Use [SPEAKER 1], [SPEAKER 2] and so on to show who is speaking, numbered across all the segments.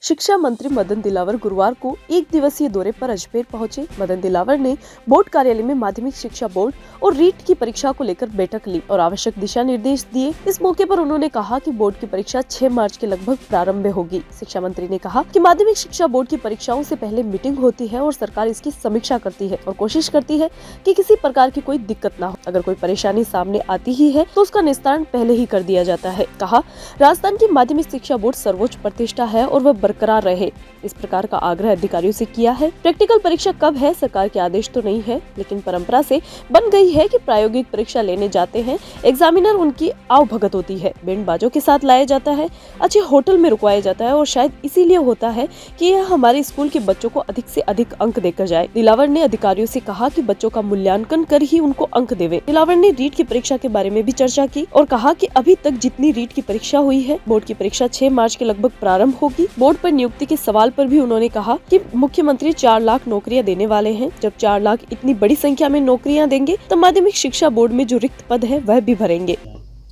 [SPEAKER 1] शिक्षा मंत्री मदन दिलावर गुरुवार को एक दिवसीय दौरे पर अजमेर पहुंचे। मदन दिलावर ने बोर्ड कार्यालय में माध्यमिक शिक्षा बोर्ड और रीट की परीक्षा को लेकर बैठक ली और आवश्यक दिशा निर्देश दिए। इस मौके पर उन्होंने कहा कि बोर्ड की परीक्षा 6 मार्च के लगभग प्रारंभ होगी। शिक्षा मंत्री ने कहा कि माध्यमिक शिक्षा बोर्ड की परीक्षाओं से पहले मीटिंग होती है और सरकार इसकी समीक्षा करती है और कोशिश करती है कि किसी प्रकार की कोई दिक्कत न हो। अगर कोई परेशानी सामने आती ही है तो उसका निस्तारण पहले ही कर दिया जाता है। कहा, राजस्थान की माध्यमिक शिक्षा बोर्ड सर्वोच्च प्रतिष्ठा है और वह बरकरार रहे, इस प्रकार का आग्रह अधिकारियों से किया है। प्रैक्टिकल परीक्षा कब है, सरकार के आदेश तो नहीं है, लेकिन परंपरा से बन गई है कि प्रायोगिक परीक्षा लेने जाते हैं एग्जामिनर, उनकी आवभगत होती है, बैंड बाजों के साथ लाया जाता है, अच्छे होटल में रुकवाया जाता है और शायद इसीलिए होता है कि यह हमारे स्कूल के बच्चों को अधिक से अधिक अंक देकर जाए। दिलावर ने अधिकारियों से कहा कि बच्चों का मूल्यांकन कर ही उनको अंक देवे। दिलावर ने रीट की परीक्षा के बारे में भी चर्चा की और कहा कि अभी तक जितनी रीट की परीक्षा हुई है, बोर्ड की परीक्षा 6 मार्च के लगभग प्रारंभ होगी। बोर्ड पर नियुक्ति के सवाल पर भी उन्होंने कहा कि मुख्यमंत्री 4 लाख नौकरियां देने वाले हैं। जब 4 लाख इतनी बड़ी संख्या में नौकरियां देंगे तो माध्यमिक शिक्षा बोर्ड में जो रिक्त पद है वह भी भरेंगे।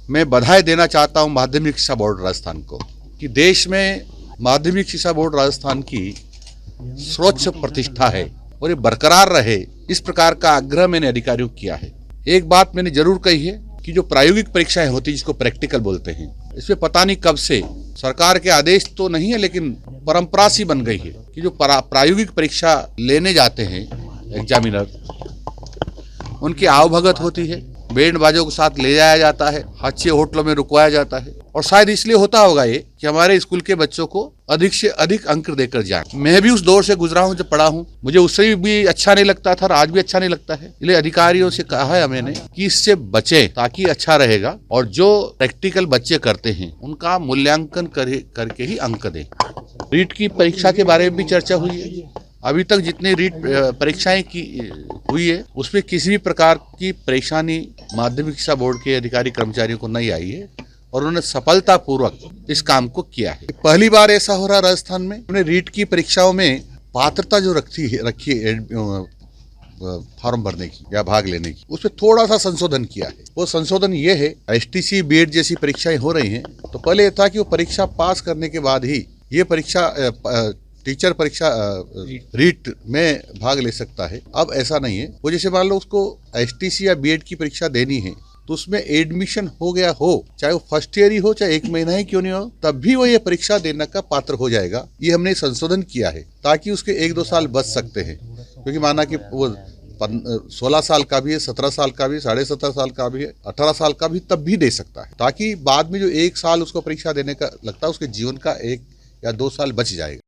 [SPEAKER 2] मैं बधाई देना चाहता हूं माध्यमिक शिक्षा बोर्ड राजस्थान को कि देश में माध्यमिक शिक्षा बोर्ड राजस्थान की सर्वोच्च प्रतिष्ठा है और ये बरकरार रहे, इस प्रकार का आग्रह मैंने अधिकारियों को किया है। एक बात मैंने जरूर कही है कि जो प्रायोगिक परीक्षाएं होती है, जिसको प्रैक्टिकल बोलते हैं, इसमें पता नहीं कब से सरकार के आदेश तो नहीं है, लेकिन परंपरा सी बन गई है कि जो प्रायोगिक परीक्षा लेने जाते हैं एग्जामिनर, उनकी आवभगत होती है, बैंड बाजों के साथ ले जाया जाता है, अच्छे होटलों में रुकवाया जाता है और शायद इसलिए होता होगा ये कि हमारे स्कूल के बच्चों को अधिक से अधिक अंक देकर जाए। मैं भी उस दौर से गुजरा हूं, जब पढ़ा हूं, मुझे उससे भी अच्छा नहीं लगता था और आज भी अच्छा नहीं लगता है। इसलिए अधिकारियों से कहा है मैंने कि इससे बचें ताकि अच्छा रहेगा और जो प्रैक्टिकल बच्चे करते हैं उनका मूल्यांकन करके ही अंक दें। रीट की परीक्षा के बारे में भी चर्चा हुई है। अभी तक जितनी रीट परीक्षाएं की हुई है उसमें किसी भी प्रकार की परेशानी माध्यमिक शिक्षा बोर्ड के अधिकारी कर्मचारियों को नहीं आई है और उन्होंने सफलतापूर्वक इस काम को किया है। पहली बार ऐसा हो रहा है राजस्थान में। उन्होंने रीट की परीक्षाओं में पात्रता जो रखी है फॉर्म भरने की या भाग लेने की, उसमें थोड़ा सा संशोधन किया है। वो संशोधन ये है, एसटीसी बीएड जैसी परीक्षाएं हो रही हैं तो पहले यह था कि वो परीक्षा पास करने के बाद ही ये परीक्षा टीचर परीक्षा रीट में भाग ले सकता है। अब ऐसा नहीं है। वो जैसे मान लो उसको एसटीसी या बीएड की परीक्षा देनी है तो उसमें एडमिशन हो गया हो, चाहे वो फर्स्ट ईयर ही हो, चाहे 1 महीना ही क्यों नहीं हो, तब भी वो ये परीक्षा देने का पात्र हो जाएगा। ये हमने संशोधन किया है ताकि उसके 1-2 साल बच सकते हैं, क्योंकि माना कि वो 16 साल का भी है, 17 साल का भी, 17.5 साल का भी है, 18 साल का भी, तब भी दे सकता है, ताकि बाद में जो 1 साल उसको परीक्षा देने का लगता है उसके जीवन का 1 या 2 साल बच जाएगा।